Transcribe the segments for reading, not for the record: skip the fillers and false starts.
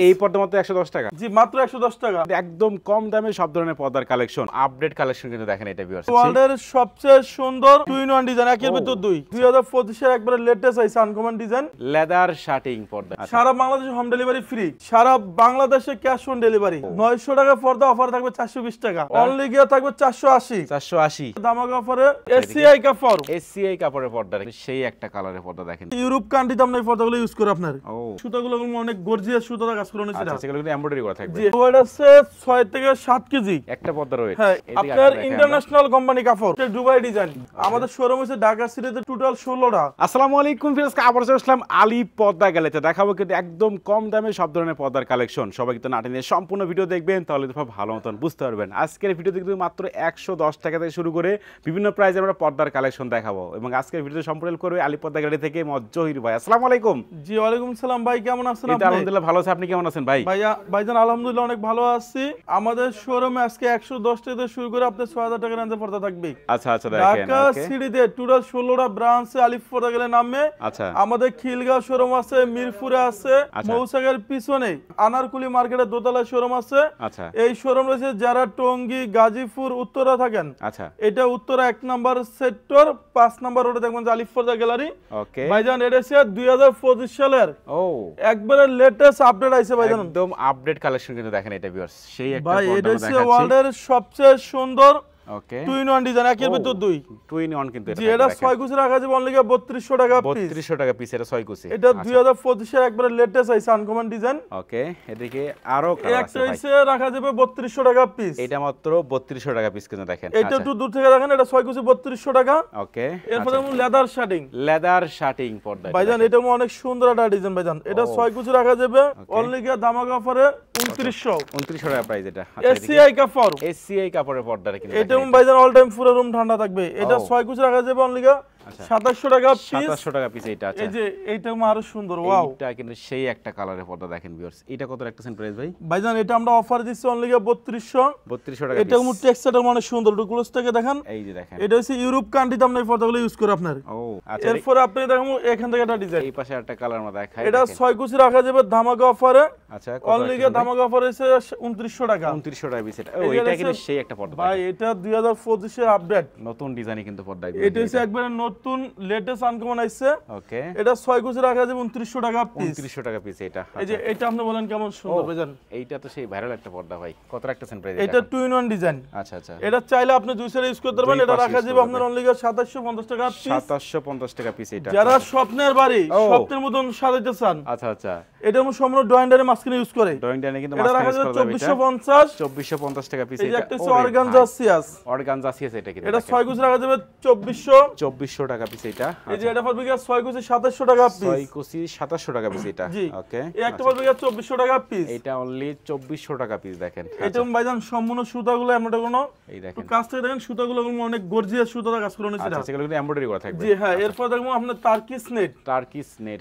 এই পর্দা মাত্র 110 টাকা। জি মাত্র 110 টাকা। একদম কম দামে সব ধরনের পর্দার কালেকশন, আপডেট কালেকশন কিন্তু দেখেন এটা ভিউয়ার্স। ওয়ার্ল্ডের সবচেয়ে সুন্দর 2-in-1 ডিজাইন, একের ভিতর দুই। 2025 এর একবারে লেটেস্ট আইছে আনকমন ডিজাইন, লেদার শার্টিং পর্দা। সারা বাংলাদেশে হোম ডেলিভারি ফ্রি, সারা বাংলাদেশে ক্যাশ অন ডেলিভারি। 900 টাকা পর্দা অফার থাকবে 420 টাকা, অনলি গিয়া থাকবে 480 480 দামাকা অফারে। এসসিআই কাপড়, এসসিআই কাপড়ের পর্দা, সেই একটা কালারের পর্দা দেখেন। ইউরোপ কান্ট্রিতে আমরা এই পর্দাগুলো ইউজ করি। আপনার সুতাগুলো অনেক গর্জিয়াস সুতা কাজ করে নিছে। আচ্ছা সেগুলো কিন্তু এমব্রয়ডারি করা থাকবে। জি ওয়েট আছে 6 থেকে 7 কেজি একটা পর্দার ওয়েট। হ্যাঁ আপনার ইন্টারন্যাশনাল কোম্পানি কাপড়, দুবাই ডিজাইন। আমাদের শোরুম আছে ঢাকা সিটিতে টোটাল 16টা। আসসালামু আলাইকুম ফিরোজ, আবার চলে আসলাম আলী পর্দা গ্যালারিতে। দেখাবো কিন্তু একদম কম দামে সব ধরনের পর্দার কালেকশন। সবাই কিন্তু নাটে নিয়ে সম্পূর্ণ ভিডিও দেখবেন, তাহলে তো ভালো মতন বুঝতে পারবেন। আজকের ভিডিওতে কিন্তু মাত্র 110 টাকা থেকে শুরু করে বিভিন্ন প্রাইসে আমরা পর্দার কালেকশন দেখাবো। এবং আজকের ভিডিও সম্পূর্ণ করবে আলী পর্দা গ্যালারি থেকে জহির ভাই। আসসালামু আলাইকুম। জি ওয়ালাইকুম সালাম ভাই, কেমন আছেন আপনি? আলহামদুলিল্লাহ ভালো আছি, আপনি কেমন আছেন ভাই? ভাইজান আলহামদুলিল্লাহ অনেক ভালো আছি। আমাদের শোরুমে আজকে 110 টাকা থেকে শুরু করে আপনার 6000 টাকার রেঞ্জে পর্দা থাকবে। আচ্ছা আচ্ছা দেখেন ঢাকা সিটিতে টোটাল 16টা ব্রাঞ্চে আলিফ পর্দা গেলে নামে। আচ্ছা আমাদের খিলগাঁও শোরুম আছে, মিরপুরে আছে, মৌসাগের পিছনে আনারকুলি মার্কেটের দোতলায় শোরুম আছে। আচ্ছা এই শোরুম রয়েছে যারা টঙ্গী, গাজীপুর, উত্তরা থাকেন। আচ্ছা এটা উত্তরা 1 নাম্বার সেক্টর 5 নাম্বার রোডে দেখবেন যে আলিফ পর্দা গ্যালারি। ওকে ভাইজান এটা হচ্ছে 2025 সালের একবারে লেটেস্ট আপডেট আইছে ভাইজান, একদম আপডেট কালেকশন কিন্তু দেখেন এটা ভিউয়ার্স। সেই একটা ভাই পর্দা এটা আমরা হচ্ছে দেখাচ্ছি। ওয়ার্ল্ডের সবচেয়ে সুন্দর ওকে 2-in-1 ডিজাইন, একের ভিতর দুই। 2-in-1 কিন্তু জি এটা 6 কুচি রাখা যাবে অনলি 3200 টাকা পিস। 3200 টাকা পিস, এটা 6 কুচি। এটা 2025 এর একবারে লেটেস্ট আইছে আনকমন ডিজাইন। ওকে এদিকে আরো কালার আছে ভাই। একটা রাখা যাবে 3200 টাকা পিস। এটা মাত্র 3200 টাকা পিস কিন্তু দেখেন। এটা একটু দূর থেকে দেখেন, এটা 6 কুচি 3200 টাকা। ওকে এরপর লেদার শার্টিং, লেদার শার্টিং পর্দা ভাইজান এটা অনেক সুন্দর একটা ডিজাইন ভাইজান। এটা 6 কুচি রাখা যাবে অনলি দামাকা অফারে 2900 টাকা প্রাইস। এটা এসসিআই কাপড়, এসসিআই কাপড়ের পর্দা কিন্তু এটা ভাইজান অল টাইম পুরো রুম ঠান্ডা থাকবে। এটা 6 কুচি রাখা যাবে অনলি 2700 টাকা পিস। 2700 টাকা পিস এটা। আচ্ছা এই যে এইটা আরো সুন্দর, ওয়াও এটা কিন্তু সেই একটা কালারের পর্দা দেখেন ভিউয়ার্স। এটা কত রাখতেছেন প্রাইস ভাই? ভাইজান এটা আমরা অফার দিচ্ছি অনলি 3200 টাকা। এটা টেক্সচারটা অনেক সুন্দর, ক্লোজ থেকে দেখেন। এই যে দেখেন এটা হচ্ছে ইউরোপ কান্ট্রিতে আমরা এই পর্দাগুলো ইউজ করি আপনার। আচ্ছা এরপর আপনি দেখেন এখান থেকে একটা ডিজাইন, এই পাশে একটা কালার মধ্যে দেখাই। এটা 6 কুচি রাখা যাবে ধামাকা অফারে। আচ্ছা অনলি ধামাকা অফার হচ্ছে 2900 টাকা। 2900 টাকা পিস এটা। এটা কিন্তু সেই একটা পর্দা ভাই, এটা 2025 এর আপডেট নতুন ডিজাইনই কিন্তু পর্দা। এটা হচ্ছে একবারে নতুন লেটেস্ট আনকমন আইছে। ওকে এটা 6 কুচি রাখা যাবে 2900 টাকা পিস। 2900 টাকা পিস এটা। এই যে এটা আপনি বলেন কেমন সুন্দর ভাইজান। এইটা তো সেই ভাইরাল একটা পর্দা ভাই। কত রাখতেছেন প্রাইস? এটা 2-in-1 ডিজাইন। আচ্ছা আচ্ছা এটা চাইলে আপনি দুই সাইডে ইউজ করতে পারবেন। এটা রাখা যাবে আপনার অনলি 2750 টাকা পিস। 2750 টাকা পিস এটা। যারা স্বপ্নের বাড়ি স্বপ্নের মতন সাজাতে চান, আচ্ছা আচ্ছা, এটা আমরা সম্পূর্ণ ড্রয়িং ডাইরে মাঝখানে ইউজ করে। ড্রয়িং ডাইরে কিন্তু এটা রাখা যাবে 2450 টাকা পিস। এটা একটা অর্গানজা সিয়াস, অর্গানজা সিয়াস এটা কিন্তু। এটা 6 কুচি রাখা যাবে 2400 টাকা পিস এটা। এই যে এটা পড়বে 6 কুচি 2700 টাকা পিস। 6 কুচি 2700 টাকা পিস এটা। ওকে এই একটা পড়বে 2400 টাকা পিস। এটা অনলি 2400 টাকা পিস দেখেন। এটা ভাইজান সম্পূর্ণ সুতাগুলো আমরা কোনো এই দেখেন কাজ থেকে দেখেন, সুতাগুলো অনেক গর্জিয়াস সুতা কাজ করে নিছে। আচ্ছা সেগুলো কিন্তু এমব্রয়ডারি করা থাকবে। জি হ্যাঁ। এরপর দেখবো আপনার টার্কিশ নেট।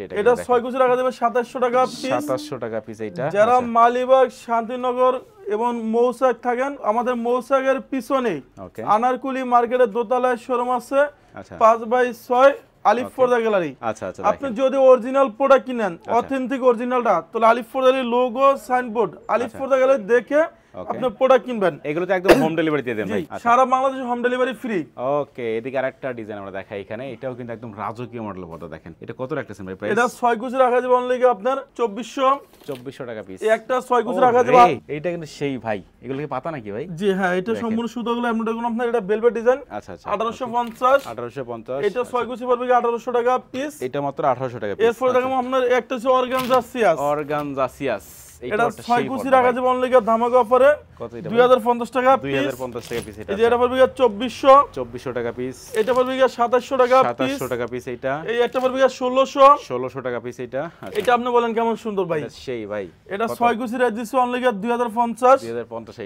এটা এটা 6 কুচি রাখা যাবে 2700 টাকা পিস। 2700 টাকা পিস এটা। যারা মালিবাগ, শান্তিনগর এবং মৌসাক থাকেন, আমাদের মৌসাকের পিছনে আনারকুলি মার্কেটের দোতলায় শোরুম আছে। 5/6 আলিফ পর্দা গ্যালারি। আচ্ছা আচ্ছা, আপনি যদি অরিজিনাল প্রোডাক্ট কিনেন, অথেন্টিক অরিজিনালটা, তাহলে আলিফ পর্দা লোগো, সাইনবোর্ড, আলিফ পর্দা গ্যালারি দেখে আপনি প্রোডাক্ট কিনবেন। এগুলো তো একদম হোম ডেলিভারি দিয়ে দেন ভাই? সারা বাংলাদেশে হোম ডেলিভারি ফ্রি। ওকে এদিকে আরেকটা ডিজাইন আমরা দেখাই এখানে। এটাও কিন্তু একদম রাজকীয় মডেলের পর্দা দেখেন। এটা কত রাখতেছেন ভাই প্রাইস? এটা 6 কুচি রাখা যাবে অনলি আপনার 2400 টাকা পিস। একটা 6 কুচি রাখা যাবে। এইটা কিন্তু সেই ভাই, এগুলো কি পাতা নাকি ভাই? জি হ্যাঁ, এটা সম্পূর্ণ সুতাগুলো এমনটা কোন আপনার। এটা ভেলভেট ডিজাইন। আচ্ছা আচ্ছা 1850 এটা 6 কুচি পড়বে 1800 টাকা পিস। এটা মাত্র 1800 টাকা পিস। এরপর দেখো আপনার একটা হচ্ছে অর্গানজা সিয়াস। এটা 6 কুচি রাখা যাবে অনলি ধামাকা অফারে। কত এটা? 2050 টাকা পিস। 2050 টাকা পিস এটা। এই যে এটা পড়বে 2400 টাকা পিস। এটা পড়বে 2700 টাকা পিস। 2700 টাকা পিস এটা। এই একটা পড়বে 1600 টাকা পিস এটা। এটা আপনি বলেন কেমন সুন্দর ভাই? সেই ভাই, এটা 6 কুচি রেট দিছি অনলি 2050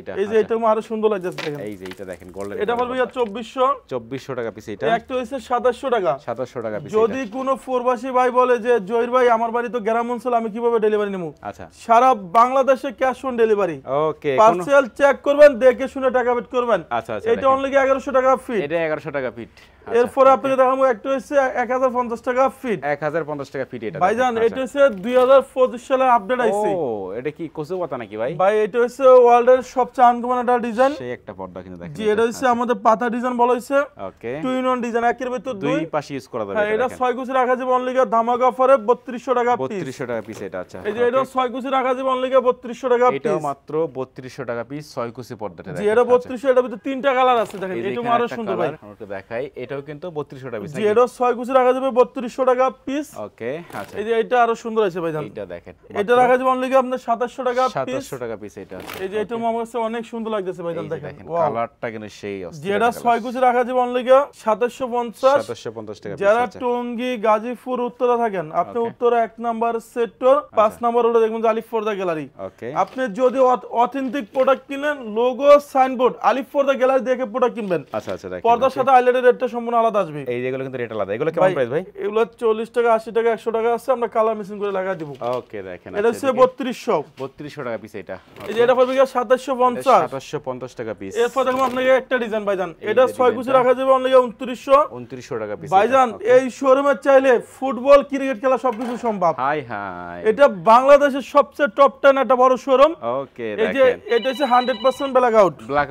এটা। এই যে এটা আরো সুন্দর লাগছে দেখেন। এই যে এটা দেখেন গোল্ডেন। এটা পড়বে 2400 টাকা পিস এটা। একটা হইছে 2700 টাকা। 2700 টাকা পিস। যদি কোনো প্রবাসী ভাই বলে যে জহির ভাই আমার বাড়ি তো গ্রাম অঞ্চল, আমি কিভাবে ডেলিভারি নেব? আচ্ছা সারা বাংলাদেশে cash on delivery. Okay parcel check করবেন, দেখে শুনে টাকা পেড করবেন। আচ্ছা আচ্ছা, এটা অনলি 1100 টাকা ফিট। এটা 1100 টাকা ফিট। এরপরে আপনাকে দেখাবো একটা হচ্ছে 1050 টাকা ফিট। 1050 টাকা ফিট এটা ভাইজান এটা হচ্ছে 2025 সালের আপডেট আইছে। ও এটা কি কচু পাতা নাকি ভাই? ভাই এটা হচ্ছে ওয়ার্ল্ডের সবচেয়ে আনকমন একটা ডিজাইন। সেই একটা পর্দা কিন্তু দেখেন। জি এটা হচ্ছে আমাদের পাতা ডিজাইন বলা হইছে। ওকে 2 in 1 ডিজাইন একের ভিতর দুই পাশে ইউজ করা যাবে। হ্যাঁ এটা 6 কুচি রাখা যাবে অনলি ধামাকা অফারে 3200 টাকা পিস। 3200 টাকা পিস এটা। আচ্ছা এই যে এটা 6 কুচি রাখা যাবে অনলি 3200 টাকা পিস। এটাও মাত্র 3200 টাকা পিস 6 কুচি পর্দাটা দেখেন। জি এটা 3200 এটার ভিতর তিনটা কালার আছে দেখেন। এটাও আরো সুন্দর ভাই। আমাকে দেখাই এটাও কিন্তু 3200 টাকা পিস নাকি? জি এটা 6 কুচি রাখা যাবে 3200 টাকা পিস। ওকে আচ্ছা এই যে এটা আরো সুন্দর আছে ভাইজান। এটা দেখেন এটা রাখা যাবে অনলি আপনার 2700 টাকা পিস। 2700 টাকা পিস এটা। এই যে এটা আমার কাছে অনেক সুন্দর লাগতেছে ভাইজান দেখেন। কালারটা কিন্তু সেই অস্থির। যে এটা 6 কুচি রাখা যাবে অনলি 2750 টাকা পিস। যারা টঙ্গী গাজীপুর উত্তরা থাকেন আপনি উত্তরা 1 নাম্বার সেক্টর 5 নাম্বার রোডে দেখবেন আলিফ পর্দা গ্যালারি। ওকে আপনি যদি অথেন্টিক প্রোডাক্ট কিনেন লোগো সাইনবোর্ড আলিফ পর্দা গ্যালারি দেখে প্রোডাক্ট কিনবেন। আচ্ছা আচ্ছা দেখেন পর্দার সাথে হাইলাইটের রেটটা সম্পূর্ণ আলাদা আসবে। এই যেগুলো কিন্তু রেট আলাদা। এগুলো কেমন প্রাইস ভাই? এগুলো 40 টাকা 80 টাকা 100 টাকা আছে আমরা কালার মেশিন করে লাগা দেব। ওকে দেখেন এটা হচ্ছে 3200 টাকা পিস এটা। এই যে এটা পড়বে 2750 টাকা পিস। এরপর দেখো আপনাকে একটা ডিজাইন ভাইজান এটা 6 কুচি রাখা যাবে অনলি 2900 টাকা পিস ভাইজান। এই শোরুমে চাইলে ফুটবল ক্রিকেট খেলা সবকিছু সম্ভব। হাই হাই এটা বাংলাদেশের সবচেয়ে টপ 10 একটা বড় শোরুম। ওকে এই যে দেখেন এটা হচ্ছে 100% ব্ল্যাক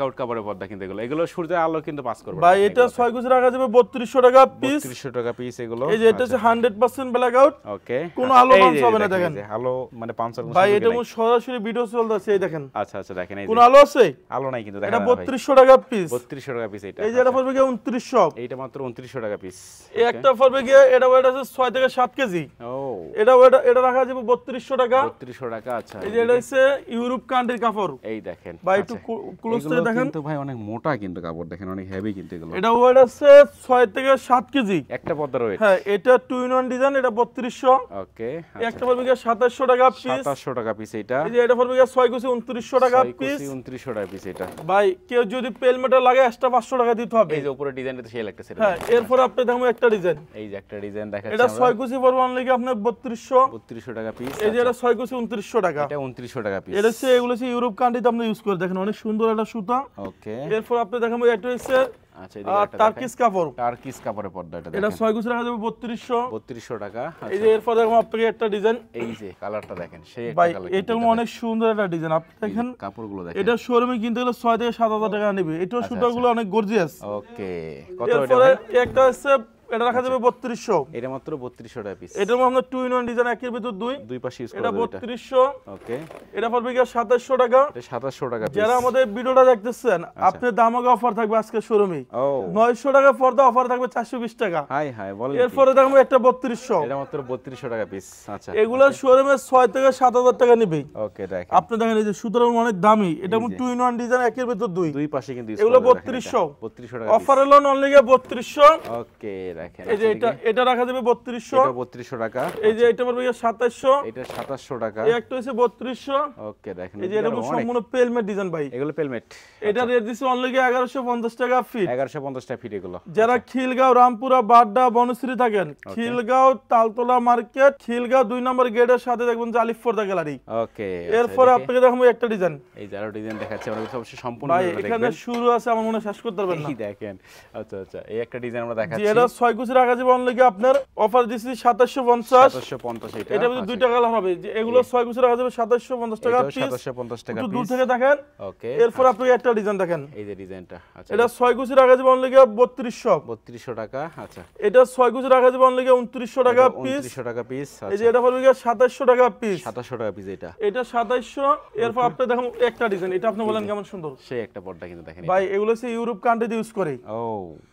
আউট কাপড়ের পর্দা কিন্তু এগুলো সূর্যের আলো কিন্তু পাস করবে ভাই। এটা 6 কুচি রাখা যাবে 3200 টাকা পিস। 3200 টাকা পিস এগুলো। এই যে এটা হচ্ছে 100% ব্ল্যাক আউট। ওকে কোনো আলো পাঞ্চ হবে না দেখেন। আলো মানে পাঞ্চার ভাই এটা সরাসরি ভিডিও চলতেছে এই দেখেন। আচ্ছা আচ্ছা দেখেন এই কোন আলো আছে? আলো নাই কিন্তু দেখেন। এটা 3200 টাকা পিস। 3200 টাকা পিস এটা। এই যে এটা পড়বে 2900। এইটা মাত্র 2900 টাকা পিস। এই একটা পড়বে গিয়ে এটা ওয়েট আছে 6 থেকে 7 কেজি। ও এটা রাখা যাবে 3200 টাকা। 3200 টাকা। আচ্ছা এই যে এটা হচ্ছে ইউরোপ কান্ট্রির কাপড়। এই দেখেন ভাই একটু ক্লোজ থেকে দেখেন। কিন্তু ভাই অনেক মোটা কিন্তু কাপড় দেখেন অনেক হেভি কিন্তু এগুলো। এটা ওয়েট আছে 6 থেকে 7 কেজি একটা পর্দার ওয়েট। হ্যাঁ এটা 2 in 1 ডিজাইন এটা 3200। ওকে একটা পড়বে গিয়ে 2700 টাকা পিস। 2700 টাকা পিস এটা। এই যে এটা পড়বে গিয়ে 6 কুচি 2900 টাকা পিস। 2900 টাকা পিস এটা। ভাই কেউ যদি পেল মেটাল লাগে এক্সট্রা 500 টাকা দিতে হবে। এই যে উপরে ডিজাইনটা সেই লাগতেছে। হ্যাঁ এরপর আপনি দেখো একটা ডিজাইন। এই যে একটা ডিজাইন দেখাচ্ছি এটা 6 কুচি পড়বে অনলি আপনার 3200 টাকা পিস। এই যে এটা 6 কুচি 2900 টাকা। এটা 2900 টাকা পিস। এটা হচ্ছে এগুলো হচ্ছে ইউরোপ কান্ট্রিতে আপনি ইউজ করে দেখেন অনেক সুন্দর একটা সুতা। ওকে এরপর আপনি দেখাবো এটা হচ্ছে আচ্ছা এদিকে একটা টার্কিশ কাপড়। টার্কিশ কাপড়ের পর্দা এটা দেখেন। এটা 6 কুচি রাখা যাবে 3200 টাকা। এই যে এরপর দেখো আপনাকে একটা ডিজাইন। এই যে কালারটা দেখেন সেই একটা ভাই কালার। এটা অনেক সুন্দর একটা ডিজাইন আপনি দেখেন। কাপড়গুলো দেখেন। এটা শোরুমে কিনতে গেলে 6 থেকে 7000 টাকা নেবে। এটাও সুতাগুলো অনেক গর্জিয়াস। ওকে কত এটা ভাই? ভাই? একটা হচ্ছে এটা রাখা যাবে 3200। এটা মাত্র 3200 টাকা পিস। এটার মধ্যে আমরা 2 in 1 ডিজাইন একের ভিতর দুই পাশে ইউজ করা এটা যাবে 3200। ওকে এটা পড়বে কি 2700 টাকা। এটা 2700 টাকা পিস। যারা আমাদের ভিডিওটা দেখতেছেন আপনি দামাকা অফার থাকবে আজকে শোরুমে। ও 900 টাকা পর্দা অফার থাকবে 420 টাকা। হাই হাই বলেন। এরপরে দেখো একটা 3200। এটা মাত্র 3200 টাকা পিস। আচ্ছা এগুলা শোরুমে 6 থেকে 7000 টাকা নেবে। ওকে দেখেন আপনি দেখেন এই যে সুতরাং অনেক দামি। এটা 2 in 1 ডিজাইন একের ভিতর দুই পাশে কিন্তু এগুলো 3200 টাকা অফার হলো অনলি 3200। ওকে দেখেন এই যে এটা রাখা যাবে 3200। এটা 3200 টাকা। এই যে এটা পড়বে 2700। এটা 2700 টাকা। এই একটা হচ্ছে 3200। ওকে দেখেন এই যে এটা সম্পূর্ণ পেলমেট ডিজাইন ভাই। এগুলো পেলমেট। এটা রেট দিছে অনলি 1150 টাকা ফিট। 1150 টাকা ফিট এগুলো। যারা খিলগাঁও রামপুরা বাড্ডা বনশ্রী থাকেন খিলগাঁও তালতলা মার্কেট খিলগাঁও 2 নম্বর গেটের সাথে দেখবেন আলিফ পর্দা গ্যালারি। ওকে এরপর আপনাকে দেখাবো একটা ডিজাইন। এই যারা ডিজাইন দেখাচ্ছি আমরা অবশ্যই সম্পূর্ণ ভাই দেখবেন। এখানে শুরু আছে আমার মনে শেষ করতে পারবেন না। এই দেখেন আচ্ছা আচ্ছা এই একটা ডিজাইন আমরা দেখাচ্ছি। এটা 6 কুচি রাখা যাবে অনলি আপনার অফার দিছি 2750 এটা। এটা কিন্তু দুইটা কালার হবে। যে এগুলো 6 কুচি রাখা যাবে 2750 টাকা পিস। 2750 টাকা পিস। দূর থেকে দেখেন। ওকে এরপর আপনাকে একটা ডিজাইন দেখেন। এই যে ডিজাইনটা আচ্ছা এটা 6 কুচি রাখা যাবে অনলি 3200 টাকা। আচ্ছা এটা 6 কুচি রাখা যাবে অনলি 2900 টাকা পিস। 2900 টাকা পিস। এই যে এটা পড়বে 2700 টাকা পিস। 2700 টাকা পিস এটা। এটা 2700। এরপর আপনি দেখুন একটা ডিজাইন। এটা আপনি বলেন কেমন সুন্দর। সেই একটা পর্দা কিন্তু দেখেন ভাই এগুলো হচ্ছে ইউরোপ কান্ট্রিতে ইউজ করে। ও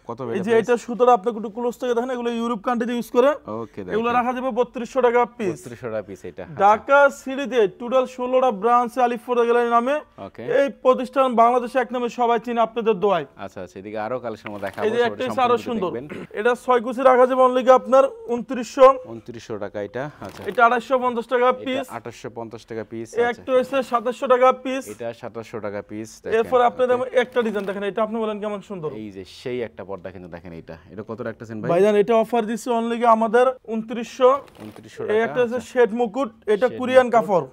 কত এই যে এটা সুতরাং আপনি একটু ক্লোজ থেকে দেখেন এগুলো ইউরোপ কান্ট্রিতে ইউজ করে। ওকে এগুলো রাখা যাবে 3200 টাকা পিস। 3200 টাকা পিস এটা। ঢাকা সিটিতে টোটাল 16টা ব্রাঞ্চ আলিফ পর্দা গ্যালারি নামে। ওকে এই প্রতিষ্ঠান বাংলাদেশে এক নামে সবাই চিনে আপনাদের দোয়ায়। আচ্ছা আচ্ছা এদিকে আরো কালেকশন দেখাবো। এই যে একটা আরো সুন্দর। এটা 6 কুচি রাখা যাবে অনলি আপনার 2900 টাকা এটা। আচ্ছা এটা 2850 টাকা পিস। 2850 টাকা পিস। একটা হচ্ছে 2700 টাকা পিস। এটা 2700 টাকা পিস। এরপর আপনি একটা ডিজাইন দেখেন। এটা আপনি বলেন কেমন সুন্দর। এই যে সেই একটা পর্দা কিন্তু দেখেন এটা কত রাখতেছে করতেছেন ভাই? ভাইজান এটা অফার দিছি অনলি আমাদের 2900 টাকা। এই একটা আছে শেড মুকুট, এটা কোরিয়ান কাপড়।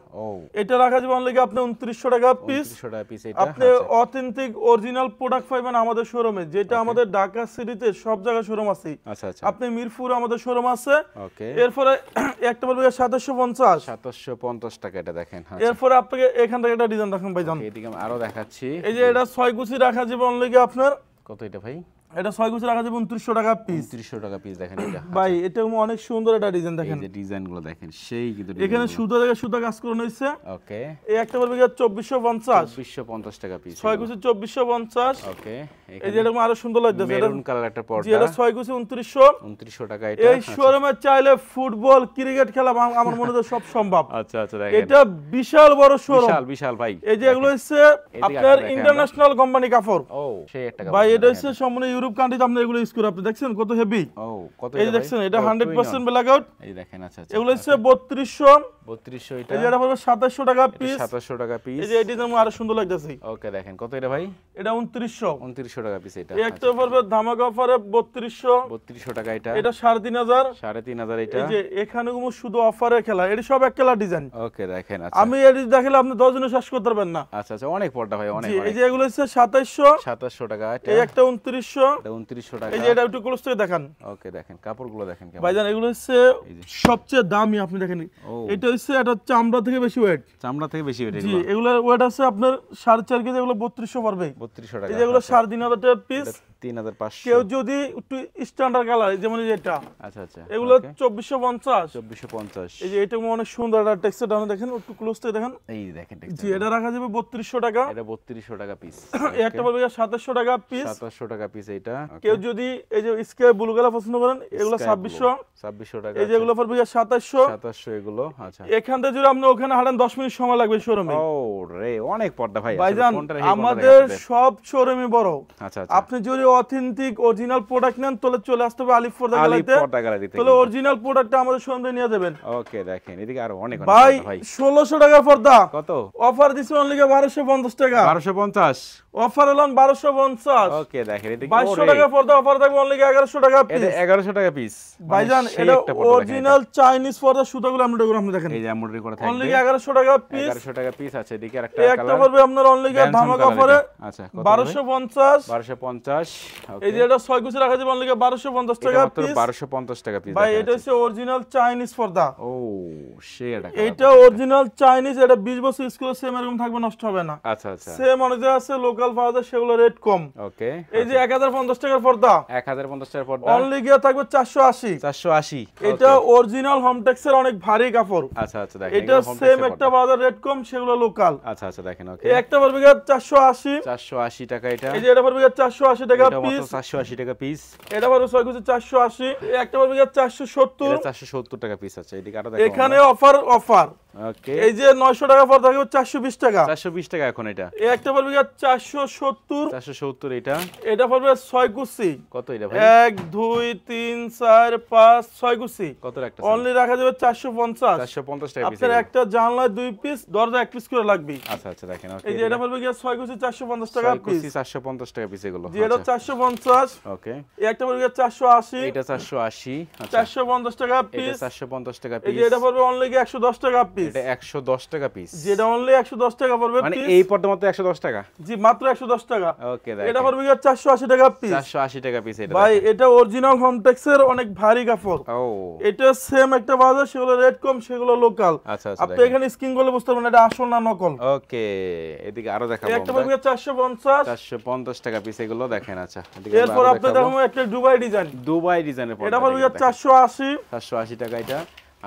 এটা রাখা যাবে অনলি আপনি 2900 টাকা পিস। 2900 টাকা পিস এটা। আপনি অথেন্টিক অরিজিনাল প্রোডাক্ট পাবেন আমাদের শোরুমে, যেটা আমাদের ঢাকা সিটিতে সব জায়গায় শোরুম আছে। আচ্ছা আচ্ছা। আপনি মিরপুরে আমাদের শোরুম আছে। ওকে। এরপরে একটা বলবে 2750 2750 টাকা এটা দেখেন। এরপরে আপনাকে এখান থেকে একটা ডিজাইন রাখুন ভাইজান। এদিকে আমি আরো দেখাচ্ছি। এই যে এটা 6 গুছি রাখা যাবে অনলি আপনার। কত এটা ভাই? এটা 6 গুছি রাখা যাবে 2900 টাকা পিস। 2900 টাকা পিস দেখেন এটা। ভাই এটা অনেক সুন্দর একটা ডিজাইন দেখেন। এই যে ডিজাইনগুলো দেখেন সেই কিন্তু এখানে সুতা থেকে সুতা কাজ করানো হইছে। ওকে। এই একটা বলবে 2450 2450 টাকা পিস। 6 গুছি 2450। ওকে। এই যে এরকম আরো সুন্দর লাগতেছে। মেরুন কালার একটা পর্দা। জি এটা 6 গুছি 2900 টাকা এটা। এই শোরুমে চাইলে ফুটবল ক্রিকেট খেলা আমার মনে হয় সব সম্ভব। আচ্ছা আচ্ছা দেখেন। এটা বিশাল বড় শোরুম। বিশাল ভাই। এই যে এগুলো হচ্ছে আপনার ইন্টারন্যাশনাল কোম্পানি কাপড়। ও সেই একটা ভাই এটা হচ্ছে সম্পূর্ণ ইউরোপ কান্ট্রিতে আপনি এগুলো ইউজ করে আপনি দেখছেন কত হেভি। ও কত এই দেখছেন এটা 100% ব্ল্যাক আউট। এই দেখেন আচ্ছা আচ্ছা। এগুলো হচ্ছে 3200 এটা। এই যে এটা পড়বে 2700 টাকা পিস। 2700 টাকা পিস। এই যে এই ডিজাইন আরো সুন্দর লাগতেছে। ওকে দেখেন কত এটা ভাই? এটা 2900 টাকা পিস এটা। এই একটা পড়বে ধামাকা অফারে 3200 টাকা এটা। এটা 3500 3500 এটা। এই যে এখানে কোনো শুধু অফারের খেলা, এটা সব এক খেলা ডিজাইন। ওকে দেখেন আচ্ছা। আমি এডি দেখালে আপনি 10 দিনে শেষ করতে পারবেন না। আচ্ছা আচ্ছা অনেক পড়টা ভাই অনেক। এই যে এগুলো হচ্ছে 2700 টাকা এটা। এই একটা 2900 এটা 2900 টাকা। এই যে এটা একটু ক্লোজ থেকে দেখান। ওকে দেখেন কাপড়গুলো দেখেন কেমন। ভাইজান এগুলো হচ্ছে সবচেয়ে দামি আপনি দেখেন। এটা হচ্ছে এটা চামড়া থেকে বেশি ওয়েট। চামড়া থেকে বেশি ওয়েট জি এগুলো। এগুলোর ওয়েট আছে আপনার 4.5 কেজি, এগুলো 3200 পড়বে। 3200 টাকা। এই যে এগুলো 3500 টাকা পিস। 3500। কেউ যদি একটু স্ট্যান্ডার্ড কালার যেমন এই যে এটা। আচ্ছা আচ্ছা। এগুলো 2450। 2450। এই যে এটা অনেক সুন্দর একটা টেক্সচার ডাউন দেখেন, একটু ক্লোজ থেকে দেখেন। এই দেখেন টেক্সচার। জি এটা রাখা যাবে 3200 টাকা। এটা 3200 টাকা পিস। এই একটা পড়বে 2700 টাকা পিস। 2700 টাকা পিস এটা। কেউ যদি এই যে স্কাই ব্লু কালার পছন্দ করেন এগুলো 2600 টাকা। এই যে এগুলো পড়বে 2700 এগুলো। আচ্ছা এখান থেকে যদি আপনি ওখানে হাঁটেন 10 মিনিট সময় লাগবে শোরুমে। ও রে অনেক পর্দা ভাই। ভাইজান আমাদের সব শোরুমে বড়। আচ্ছা আচ্ছা। আপনি যদি অথেন্টিক অরিজিনাল প্রোডাক্ট নেন তাহলে চলে আসতে হবে আলিফ পর্দা গ্যালারিতে। তাহলে অরিজিনাল প্রোডাক্টটা আমাদের শোরুমে নিয়ে যাবেন। ওকে দেখেন এদিকে আরো অনেক ভাই 1600 টাকার পর্দা। কত অফার দিছি অনলি 1250 টাকা। 1250 অফার এলাম 1250। ওকে দেখেন এদিকে 2200 টাকা পর্দা অফার থাকবে অনলি 1100 টাকা পিস। এটা 1100 টাকা পিস। ভাইজান এটা অরিজিনাল চাইনিজ পর্দা সুতাগুলো আমরা দেখেন। এই যে এমব্রয়ডারি করা থাকবে। অনলি 1100 টাকা পিস। 1100 টাকা পিস আছে। এদিকে আরেকটা কালার। কালার। একটা পড়বে আপনার অনলি ধামাকা অফারে। আচ্ছা 1250। 1250। এই যে এটা 6 গুছি রাখা যাবে অনলি 1250 টাকা পিস। 1250 টাকা পিস। ভাই এটা হচ্ছে অরিজিনাল চাইনিজ পর্দা। ও সেটা। এটা অরিজিনাল চাইনিজ, এটা 20 বছর স্কুলে সেম এরকম থাকবে, নষ্ট হবে না। আচ্ছা আচ্ছা। সেম অনুযায়ী আছে লোকাল পাওয়া যায়, সেগুলো রেট কম। ওকে। এই যে 1050 টাকার পর্দা। 1050 টাকার পর্দা। অনলি গিয়ে থাকবে 480। 480। এটা অরিজিনাল হোমটেক্সের অনেক ভারী কাপড়। আচ্ছা আচ্ছা দেখেন। এটা সেম একটা বাজার রেট কম, সেগুলো লোকাল। আচ্ছা আচ্ছা দেখেন। ওকে। এই একটা পড়বে 480। 480 টাকা এটা। এই যে এটা পড়বে 480 টাকা পিস। 480 টাকা পিস। এটা পড়বে 6 গুছি 480। এই একটা পড়বে 470। এটা 470 টাকা পিস আছে। এদিকে আরো দেখো। এখানে অফার। ওকে। এই যে 900 টাকা পর থাকবে 420 টাকা। 420 টাকা এখন এটা। এই একটা পড়বে 470। 470 এটা। এটা পড়বে 6 গুছি। কত এটা ভাই? 1 2 3 4 5 6 গুছি। কত একটা? অনলি রাখা যাবে 450। 450 টাকা পিস। আপনার একটা জানলায় 2 পিস, দরজা 1 পিস করে লাগবে। আচ্ছা আচ্ছা দেখেন। ওকে। এই যে এটা পড়বে 6 গুছি 450 টাকা পিস। 450 টাকা পিস এগুলো। যে এটা 450। ওকে। এই একটা পড়বে 480। এটা 480। আচ্ছা 450 টাকা পিস। এটা 450 টাকা পিস। এই যে এটা পড়বে অনলি 110 টাকা পিস। এটা 110 টাকা পিস। যেটা অনলি 110 টাকা পড়বে মানে পিস। এই পর্দা মাত্র 110 টাকা। জি মাত্র 110 টাকা। ওকে দেখেন। এটা পড়বে 480 টাকা পিস। 480 টাকা পিস এটা। ভাই এটা অরিজিনাল হোমটেক্সের অনেক ভারী কাপড়। ও এটা সেম একটা বাজার, সেগুলো রেট কম, সেগুলো লোকাল। আচ্ছা আচ্ছা। আপনি এখানে স্ক্রিন করলে বুঝতে পারবেন এটা আসল না নকল। ওকে এদিকে আরো দেখাবো। একটা পড়বে 450। 450 টাকা পিস এগুলো দেখেন। আচ্ছা এরপর আপনি দেখুন একটা দুবাই ডিজাইন। দুবাই ডিজাইনের পর্দা। এটা পড়বে 480। 480 টাকা এটা।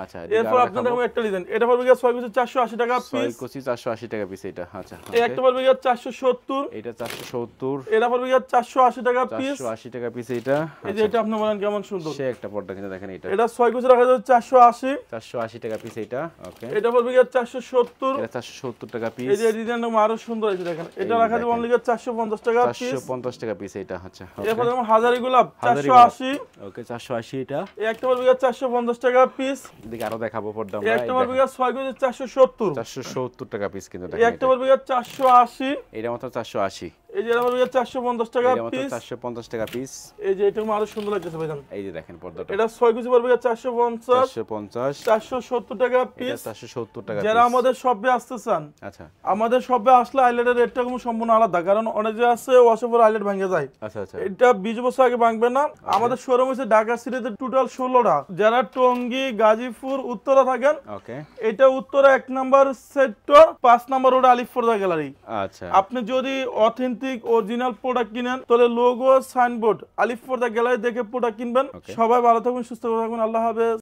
আচ্ছা এরপর আপনি দেখুন একটা ডিজাইন। এটা পড়বে 6 গুছি 480 টাকা পিস। 6 কুচি 480 টাকা পিস এটা। আচ্ছা এই একটা পড়বে 470। এটা 470। এটা পড়বে 480 টাকা পিস। 480 টাকা পিস এটা। এই যে এটা আপনি বলেন কেমন সুন্দর। সে একটা পর্দা কিন্তু দেখেন এটা। এটা 6 গুছি রাখা যাবে 480। 480 টাকা পিস এটা। ওকে। এটা পড়বে 470। এটা 470 টাকা পিস। এই যে ডিজাইনটা আরো সুন্দর আছে দেখেন। এটা রাখা যাবে অনলি 450 টাকা পিস। 450 টাকা পিস এটা। আচ্ছা এরপর দেখুন হাজারি গোলাপ 480। ওকে 480 এটা। এই একটা পড়বে 450 টাকা পিস। এদিকে আরো দেখাবো পর্দা আমরা। এই একটা পড়বে 6 গুছি 470। 470 টাকা পিস কিন্তু এই দেখেন। একটা পড়বে 480। এটা মাত্র 480। এই যে আমার 450 টাকা পিস, 450 টাকা পিস। এই যে এটা আরো সুন্দর লাগতেছে ভাইজান, এই যে দেখেন পর্দাটা, এটা 6 কেজি পড়বে 450, 470 টাকা পিস, 470 টাকা। যারা আমাদের শপে আসতে চান, আচ্ছা, আমাদের শপে আসলে আইলেটের রেটটা কোনো সম্পূর্ণ আলাদা, কারণ অনেক যে আছে ওয়াশাপের আইলেট ভেঙে যায়। আচ্ছা আচ্ছা, এটা 20 বছর আগে ভাঙবে না। আমাদের শোরুম হচ্ছে ঢাকা সিটিতে টোটাল 16টা। যারা টঙ্গী, গাজীপুর, উত্তরা থাকেন, ওকে, এটা Uttara 1 number sector, 5 number road আলিফ পর্দা গ্যালারি। আচ্ছা, আপনি যদি অথেন্টিক অরিজিনাল প্রোডাক্ট কিনেন তাহলে লোগো সাইনবোর্ড আলিফ পর্দা গ্যালারি দেখে প্রোডাক্ট কিনবেন। সবাই ভালো থাকুন, সুস্থ থাকুন, আল্লাহ হাফেজ।